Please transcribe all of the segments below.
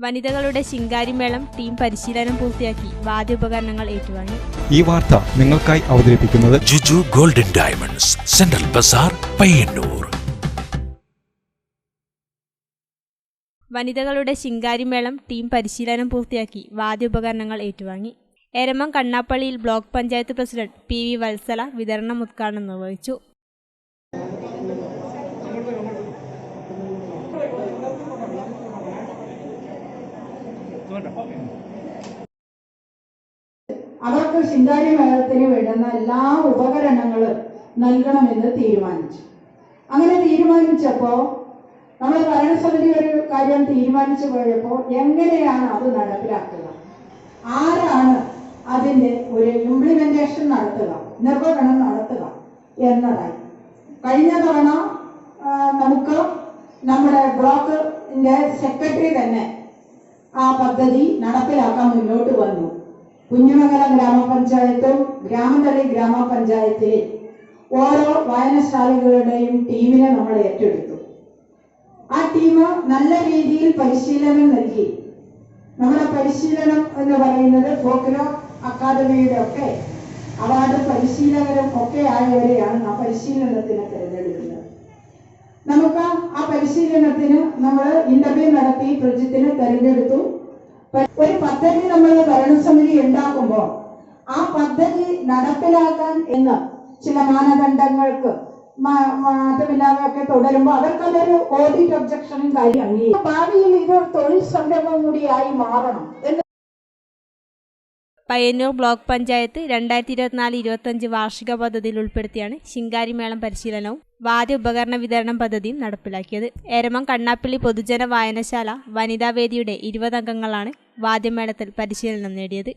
വനിതകളുടെ ശിങ്കാരിമേളം ടീം പരിശീലനം പൂർത്തിയാക്കി വാദ്യോപകരണങ്ങൾ ഏറ്റുവാങ്ങി. ഈ വാർത്ത നിങ്ങൾക്കായി അവതരിപ്പിക്കുന്നത് Juju golden diamonds, central bazaar, Payyanur. വനിതകളുടെ ശിങ്കാരിമേളം ടീം പരിശീലനം പൂർത്തിയാക്കി വാദ്യോപകരണങ്ങൾ ഏറ്റുവാങ്ങി. എരമം കണ്ണാപ്പള്ളിയിൽ block panchayat president P V Valsala വിതരണം ഉദ്ഘാടനം നിർവഹിച്ചു. അവർക്ക് ശിങ്കാരി മേളത്തിന് വേണ്ടുന്ന എല്ലാ ഉപകരണങ്ങളും നൽകണമെന്ന് തീരുമാനിച്ചു. അങ്ങനെ തീരുമാനിച്ചപ്പോൾ നമ്മൾ ഭരണസമിതി ഒരു കാര്യം തീരുമാനിച്ചു പോയപ്പോൾ എങ്ങനെയാണ് അത് നടപ്പിലാക്കുക, ആരാണ് അതിൻ്റെ ഒരു ഇംപ്ലിമെന്റേഷൻ നടത്തുക, നിർവഹണം നടത്തുക എന്നതായി. കഴിഞ്ഞ തവണ നമുക്ക് നമ്മുടെ ബ്ലോക്കിന്റെ സെക്രട്ടറി തന്നെ ആ പദ്ധതി നടപ്പിലാക്കാൻ മുന്നോട്ട് വന്നു. കുഞ്ഞുമംഗലം ഗ്രാമപഞ്ചായത്തും ഗ്രാമതളി ഗ്രാമപഞ്ചായത്തിലെ ഓരോ വായനശാലകളുടെയും ടീമിനെ നമ്മൾ ഏറ്റെടുത്തു. ആ ടീം നല്ല രീതിയിൽ പരിശീലനം നൽകി. നമ്മുടെ പരിശീലനം എന്ന് പറയുന്നത് ഫോക്ലോ അക്കാദമിയുടെ ഒക്കെ അവാർഡ് പരിശീലകരും ഒക്കെ ആയവരെയാണ് ആ പരിശീലനത്തിന് തിരഞ്ഞെടുക്കുന്നത്. നമുക്ക് ആ പരിശീലനത്തിന് നമ്മൾ ഇന്റർവ്യൂ നടത്തി പ്രൊജക്റ്റിന് തിരഞ്ഞെടുത്തു. ഒരു പദ്ധതി നമ്മൾ ഭരണസമിതി ഉണ്ടാക്കുമ്പോൾ ആ പദ്ധതി നടപ്പിലാക്കാൻ എന്ന് ചില മാനദണ്ഡങ്ങൾക്ക് മാറ്റമില്ലാതെ ഒക്കെ തുടരുമ്പോൾ അവർക്കതൊരു ഓഡിറ്റ് ഒബ്ജക്ഷനും കാര്യം ഭാവിയിൽ ഇതൊരു തൊഴിൽ സംരംഭം കൂടിയായി മാറണം. പയ്യന്നൂർ ബ്ലോക്ക് പഞ്ചായത്ത് 2024-25 വാർഷിക പദ്ധതിയിൽ ഉൾപ്പെടുത്തിയാണ് ശിങ്കാരിമേളം പരിശീലനവും വാദ്യ ഉപകരണ വിതരണം പദ്ധതിയും നടപ്പിലാക്കിയത്. എരമം കണ്ണാപ്പള്ളി പൊതുജന വായനശാല വനിതാവേദിയുടെ 20 അംഗങ്ങളാണ് വാദ്യമേളത്തിൽ പരിശീലനം നേടിയത്.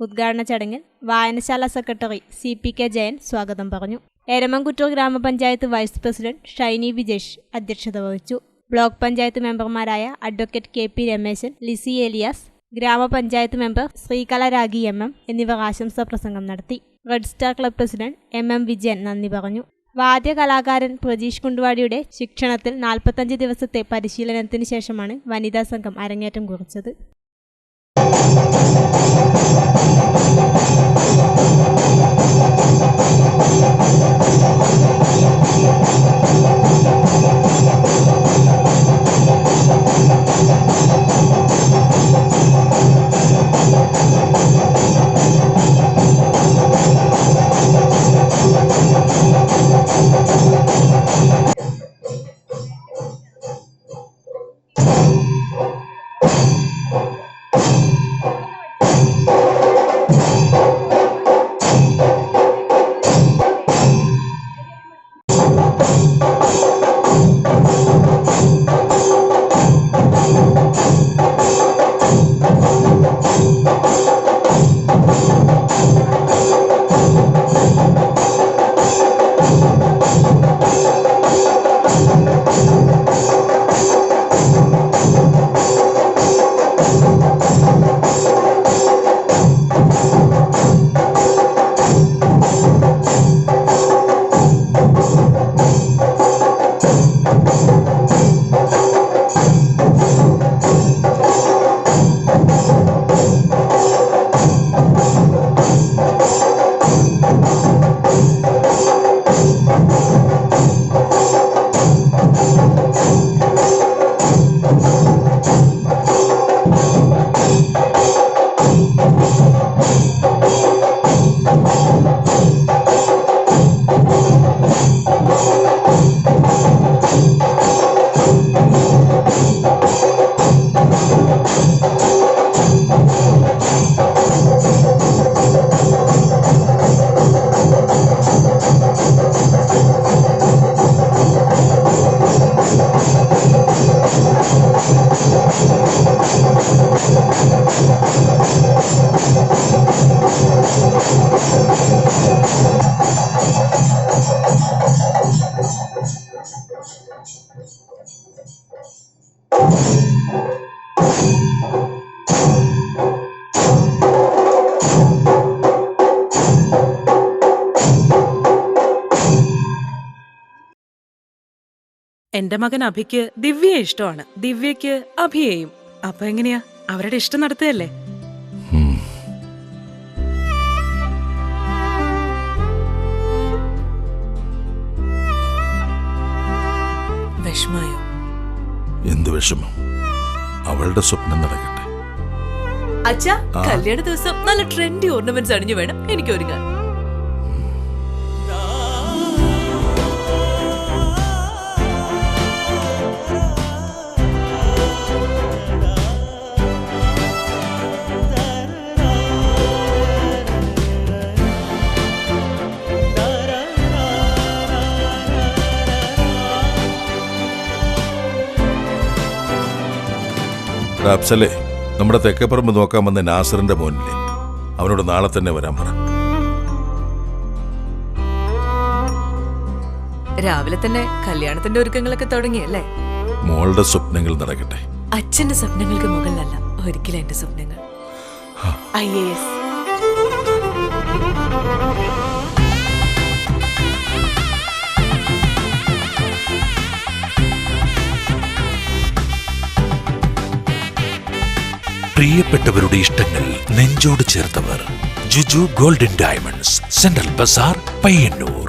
ഉദ്ഘാടന ചടങ്ങിൽ വായനശാല സെക്രട്ടറി CPK ജയൻ സ്വാഗതം പറഞ്ഞു. എരമംകുറ്റൂർ ഗ്രാമപഞ്ചായത്ത് വൈസ് പ്രസിഡന്റ് ഷൈനി വിജേഷ് അധ്യക്ഷത വഹിച്ചു. ബ്ലോക്ക് പഞ്ചായത്ത് മെമ്പർമാരായ advocate KP Rameshan, Lissy Elias, grama panchayat member Sreekala Ragi MM എന്നിവർ ആശംസാ പ്രസംഗം നടത്തി. Red star club president MM Vijayan നന്ദി പറഞ്ഞു. വാദ്യ കലാകാരൻ പ്രജീഷ് കുണ്ടുവാടിയുടെ ശിക്ഷണത്തിൽ 45 ദിവസത്തെ പരിശീലനത്തിന് ശേഷമാണ് വനിതാ സംഘം അരങ്ങേറ്റം കുറിച്ചത്. എന്റെ മകൻ അഭിക്ക് ദിവ്യയെ ഇഷ്ടമാണ്, ദിവ്യക്ക് അഭിയെയും. അപ്പൊ എങ്ങനെയാ, അവരുടെ ഇഷ്ടം നടത്തുകയല്ലേ? വിഷമായോ? എന്ത് വിഷമം? അവളുടെ സ്വപ്നം നടക്കട്ടെ. അച്ഛാ, കല്യാണ ദിവസം നല്ല ട്രെൻഡി ഓർണമെന്റ്സ് അണിഞ്ഞു വേണം എനിക്ക് ഒരുങ്ങാൻ. അഫ്സലേ, നമ്മുടെ തെക്കേപ്പറമ്പ് നോക്കാൻ വന്ന നാസറിന്റെ മോനില്ലേ, അവനോട് നാളെ തന്നെ വരാൻ പറ. രാവിലെ തന്നെ കല്യാണത്തിന്റെ ഒരുക്കങ്ങളൊക്കെ തുടങ്ങിയല്ലേ? മോളുടെ സ്വപ്നങ്ങൾ നടക്കട്ടെ. അച്ഛന്റെ സ്വപ്നങ്ങൾക്ക് മുകളിലല്ല ഒരിക്കലും എന്റെ സ്വപ്നങ്ങൾ. IAS. പ്രിയപ്പെട്ടവരുടെ ഇഷ്ടങ്ങൾ നെഞ്ചോട് ചേർത്തവർ. Juju golden diamonds, central bazaar, Payyanur.